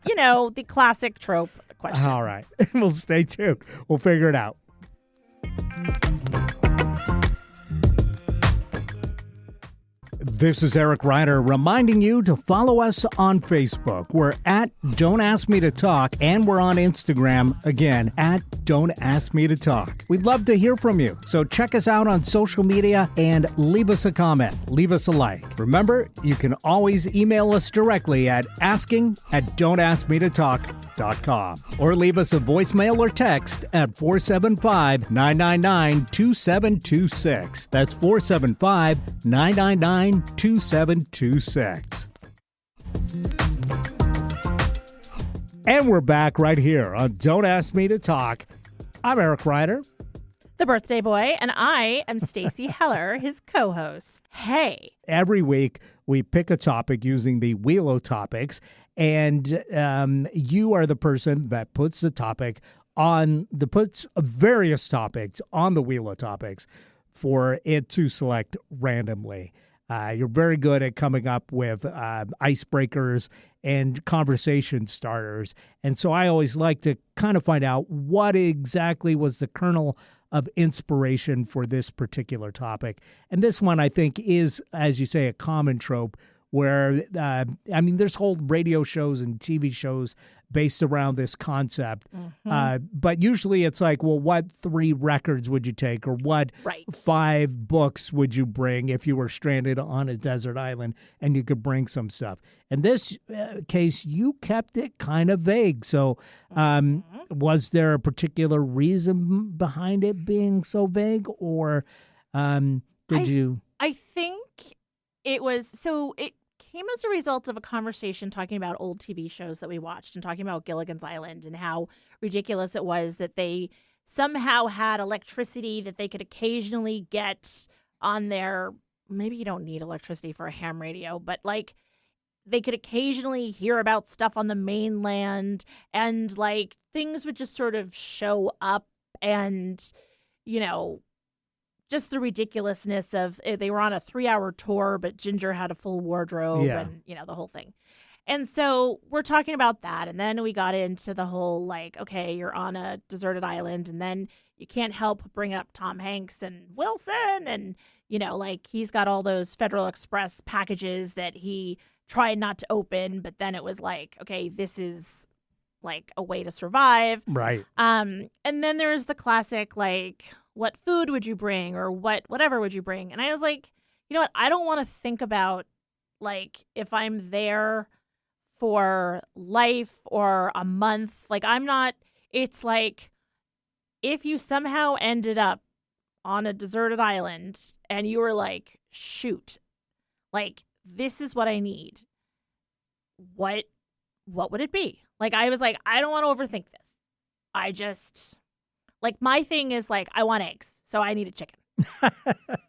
You know, the classic trope question. All right. We'll stay tuned. We'll figure it out. This is Eric Ryder reminding you to follow us on Facebook. We're at Don't Ask Me to Talk, and we're on Instagram, again, at Don't Ask Me to Talk. We'd love to hear from you, so check us out on social media and leave us a comment. Leave us a like. Remember, you can always email us directly at asking@don'taskmetotalk.com or leave us a voicemail or text at 475-999-2726. That's 475-999-2726. And we're back right here on Don't Ask Me to Talk. I'm Eric Ryder, the birthday boy, and I am Stacey Heller, his co-host. Hey. Every week we pick a topic using the Wheel of Topics, and you are the person that puts various topics on the Wheel of Topics for it to select randomly. You're very good at coming up with icebreakers and conversation starters. And so I always like to kind of find out what exactly was the kernel of inspiration for this particular topic. And this one, I think, is, as you say, a common trope where, there's whole radio shows and TV shows based around this concept. Mm-hmm. But usually it's like, well, what 3 records would you take, or what 5 books would you bring if you were stranded on a desert island and you could bring some stuff? In this case, you kept it kind of vague. So was there a particular reason behind it being so vague, or did you? I think it was, so it came as a result of a conversation talking about old TV shows that we watched and talking about Gilligan's Island and how ridiculous it was that they somehow had electricity that they could occasionally get on their, maybe you don't need electricity for a ham radio, but like they could occasionally hear about stuff on the mainland, and like things would just sort of show up, and, you know, just the ridiculousness of they were on a 3-hour tour, but Ginger had a full wardrobe and, you know, the whole thing. And so we're talking about that. And then we got into the whole, like, okay, you're on a deserted island, and then you can't help bring up Tom Hanks and Wilson. And, you know, like he's got all those Federal Express packages that he tried not to open. But then it was like, okay, this is like a way to survive. Right. And then there's the classic, like, what food would you bring, or whatever would you bring? And I was like, you know what? I don't want to think about, like, if I'm there for life or a month. Like, I'm not, it's like, if you somehow ended up on a deserted island and you were like, shoot, like, this is what I need, what would it be? Like, I was like, I don't want to overthink this. I just, like, my thing is, like, I want eggs, so I need a chicken.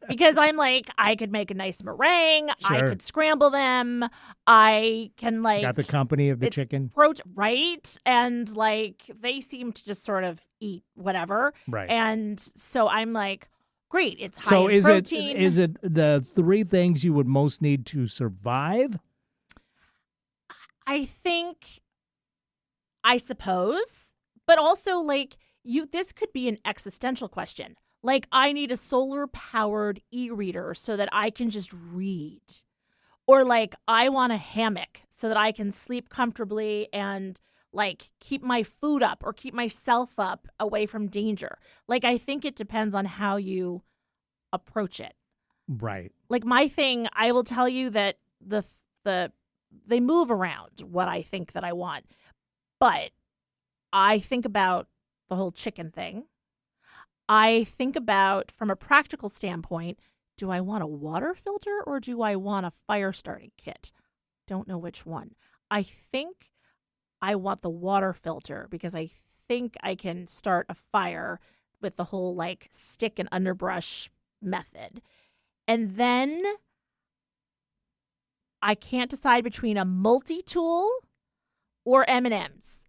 Because I'm like, I could make a nice meringue. Sure. I could scramble them. I can, like... Got the company of the chicken. Right? And, like, they seem to just sort of eat whatever. Right. And so I'm like, great, it's high in protein. So is it the 3 things you would most need to survive? I suppose. But also, like, this could be an existential question. Like, I need a solar-powered e-reader so that I can just read. Or, like, I want a hammock so that I can sleep comfortably and, like, keep my food up or keep myself up away from danger. Like, I think it depends on how you approach it. Right. Like, my thing, I will tell you that they move around what I think that I want. But I think about the whole chicken thing. I think about, from a practical standpoint, do I want a water filter or do I want a fire starting kit? Don't know which one. I think I want the water filter because I think I can start a fire with the whole, like, stick and underbrush method. And then I can't decide between a multi-tool or M&Ms.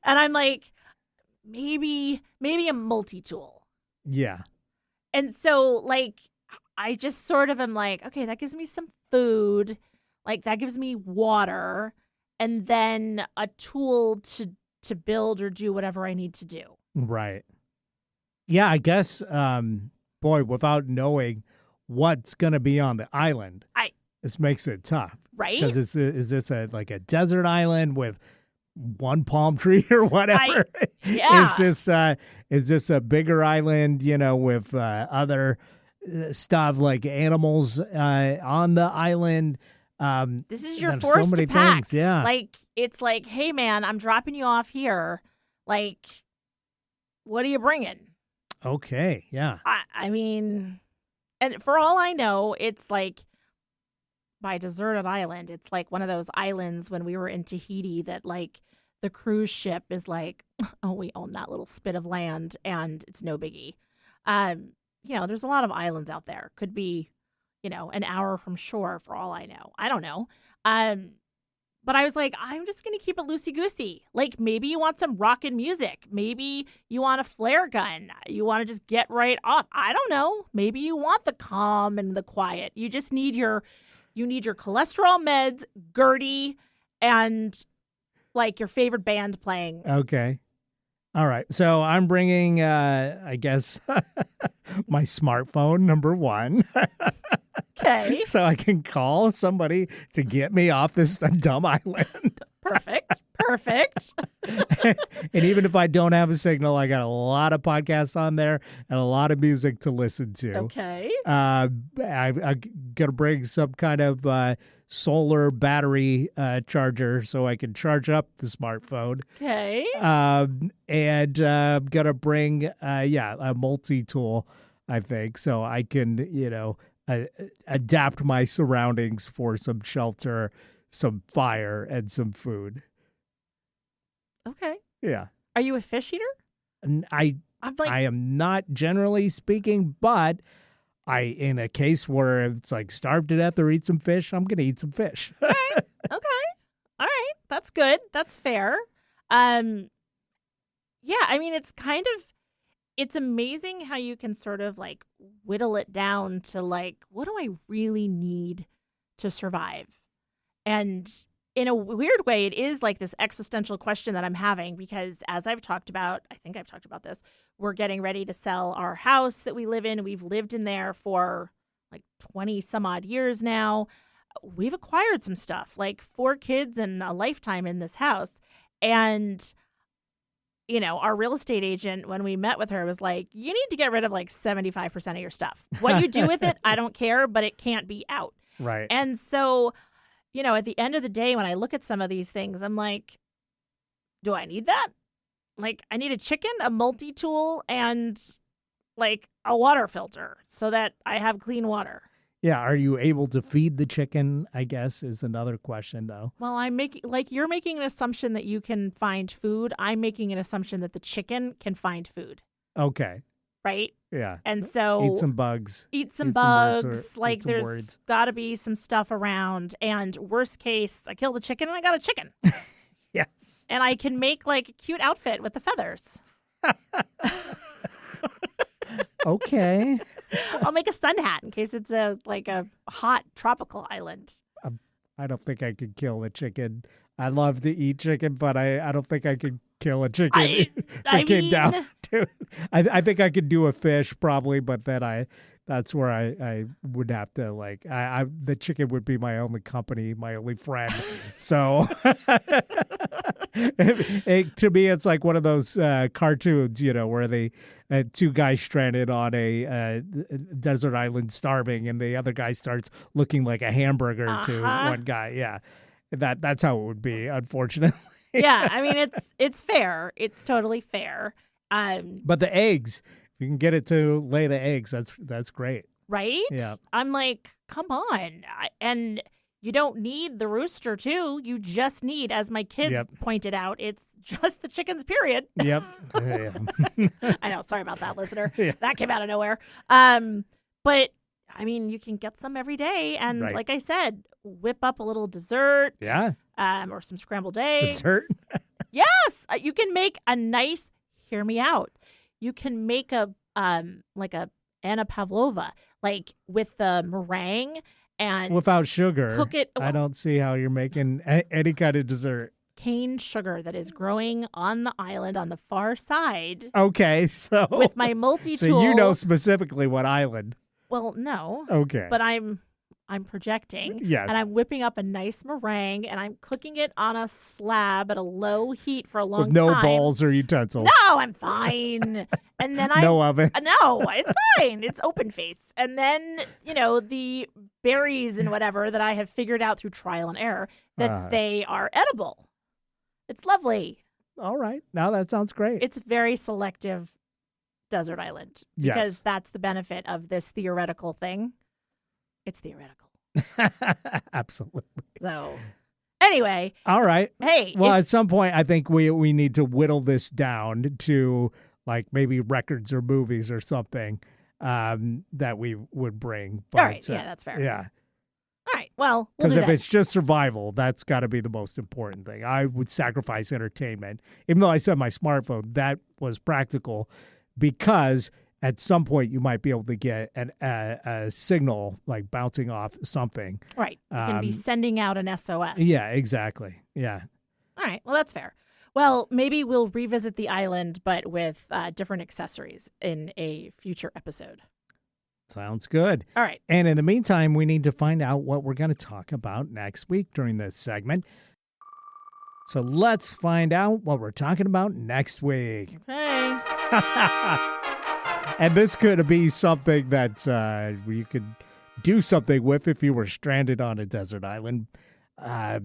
And I'm like, maybe a multi-tool. Yeah. And so, like, I just sort of am like, okay, that gives me some food. Like, that gives me water. And then a tool to build or do whatever I need to do. Right. Yeah, I guess, boy, without knowing what's going to be on the island, this makes it tough. Right? Because is this like a desert island with one palm tree or whatever? Yeah. Is this a bigger island, you know, with other stuff like animals on the island? This is your there's force so many to pack. things, yeah. Like, it's like, hey, man, I'm dropping you off here. Like, what are you bringing? Okay, yeah. I mean, and for all I know, it's like, by deserted island, it's like one of those islands when we were in Tahiti that, like, the cruise ship is like, oh, we own that little spit of land and it's no biggie. You know, there's a lot of islands out there. Could be, you know, an hour from shore for all I know. I don't know. But I was like, I'm just going to keep it loosey-goosey. Like, maybe you want some rockin' music. Maybe you want a flare gun. You want to just get right off. I don't know. Maybe you want the calm and the quiet. You just need your cholesterol meds, Gertie, and, like, your favorite band playing. Okay. All right. So I'm bringing, I guess, my smartphone, number 1. Okay. So I can call somebody to get me off this dumb island. Perfect. And even if I don't have a signal, I got a lot of podcasts on there and a lot of music to listen to. Okay. I'm going to bring some kind of solar battery charger so I can charge up the smartphone. Okay. And I'm going to bring, a multi-tool, I think, so I can, you know, adapt my surroundings for some shelter, some fire, and some food. Okay. Yeah. Are you a fish eater? And I'm like, I am not generally speaking, but in a case where it's like starve to death or eat some fish, I'm going to eat some fish. okay. All right. That's good. That's fair. Yeah, I mean, it's amazing how you can sort of like whittle it down to like, what do I really need to survive? And in a weird way, it is like this existential question that I'm having because as I've talked about, I think I've talked about this, we're getting ready to sell our house that we live in. We've lived in there for like 20 some odd years now. We've acquired some stuff, like 4 kids and a lifetime in this house. And, you know, our real estate agent, when we met with her, was like, you need to get rid of like 75% of your stuff. What you do with it, I don't care, but it can't be out. Right. And so, you know, at the end of the day, when I look at some of these things, I'm like, do I need that? Like, I need a chicken, a multi-tool, and like a water filter so that I have clean water. Yeah. Are you able to feed the chicken, I guess, is another question, though. Well, you're making an assumption that you can find food. I'm making an assumption that the chicken can find food. Okay. Right? Yeah. And so eat some bugs. Eat some bugs bugs. or Like eat some there's words. got to be some stuff around. And worst case, I kill the chicken and I got a chicken. Yes. And I can make like a cute outfit with the feathers. Okay. I'll make a sun hat in case it's a hot tropical island. I don't think I could kill a chicken. I love to eat chicken, but I don't think I could kill a chicken if it came down to it. I think I could do a fish probably, but then that's where I would have to the chicken would be my only company, my only friend. So to me, it's like one of those cartoons, you know, where they 2 guys stranded on a desert island starving, and the other guy starts looking like a hamburger to one guy. Yeah, that's how it would be, unfortunately. Yeah, I mean it's fair. It's totally fair. But the eggs, if you can get it to lay the eggs, that's great. Right? Yeah. I'm like, come on. And you don't need the rooster, too. You just need, as my kids pointed out, it's just the chickens, period. Yep. I know. Sorry about that, listener. Yeah. That came out of nowhere. But, I mean, you can get some every day. And like I said, whip up a little dessert. Yeah. Or some scrambled eggs. Dessert? Yes. You can make a nice, hear me out. You can make a Anna Pavlova, like with the meringue and without sugar. Cook it. I don't see how you're making any kind of dessert. Cane sugar that is growing on the island on the far side. Okay, so with my multi-tool. So you know specifically what island. Well, no. Okay. But I'm projecting. Yes. And I'm whipping up a nice meringue and I'm cooking it on a slab at a low heat for a long time. With no bowls or utensils. No, I'm fine. And then no oven. No, it's fine. It's open face. And then, you know, the berries and whatever that I have figured out through trial and error that they are edible. It's lovely. All right. Now that sounds great. It's very selective desert island because that's the benefit of this theoretical thing. It's theoretical. Absolutely. So, anyway. All right. Hey. Well, at some point, I think we need to whittle this down to like maybe records or movies or something that we would bring. But, all right. Yeah, that's fair. Yeah. All right. Well, because if it's just survival, that's got to be the most important thing. I would sacrifice entertainment. Even though I said my smartphone, that was practical because at some point you might be able to get a signal like bouncing off something. Right. You can be sending out an SOS. Yeah, exactly. Yeah. All right. Well, that's fair. Well, maybe we'll revisit the island, but with different accessories in a future episode. Sounds good. All right. And in the meantime, we need to find out what we're going to talk about next week during this segment. So let's find out what we're talking about next week. Okay. And this could be something that you could do something with if you were stranded on a desert island,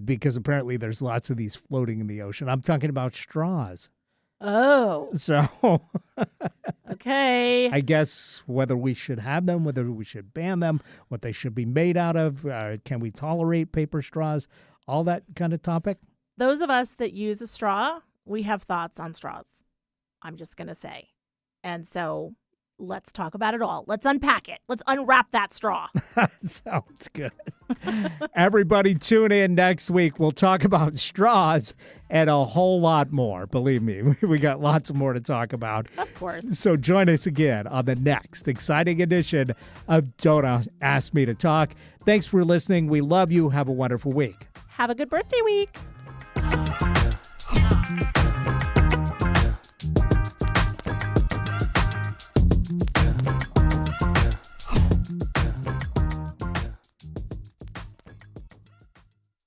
because apparently there's lots of these floating in the ocean. I'm talking about straws. Oh. So, okay. I guess whether we should have them, whether we should ban them, what they should be made out of, can we tolerate paper straws, all that kind of topic. Those of us that use a straw we have thoughts on straws. I'm just going to say. And so let's talk about it all. Let's unpack it. Let's unwrap that straw. Sounds good. Everybody tune in next week. We'll talk about straws and a whole lot more. Believe me, we got lots more to talk about. Of course. So join us again on the next exciting edition of Don't Ask Me to Talk. Thanks for listening. We love you. Have a wonderful week. Have a good birthday week.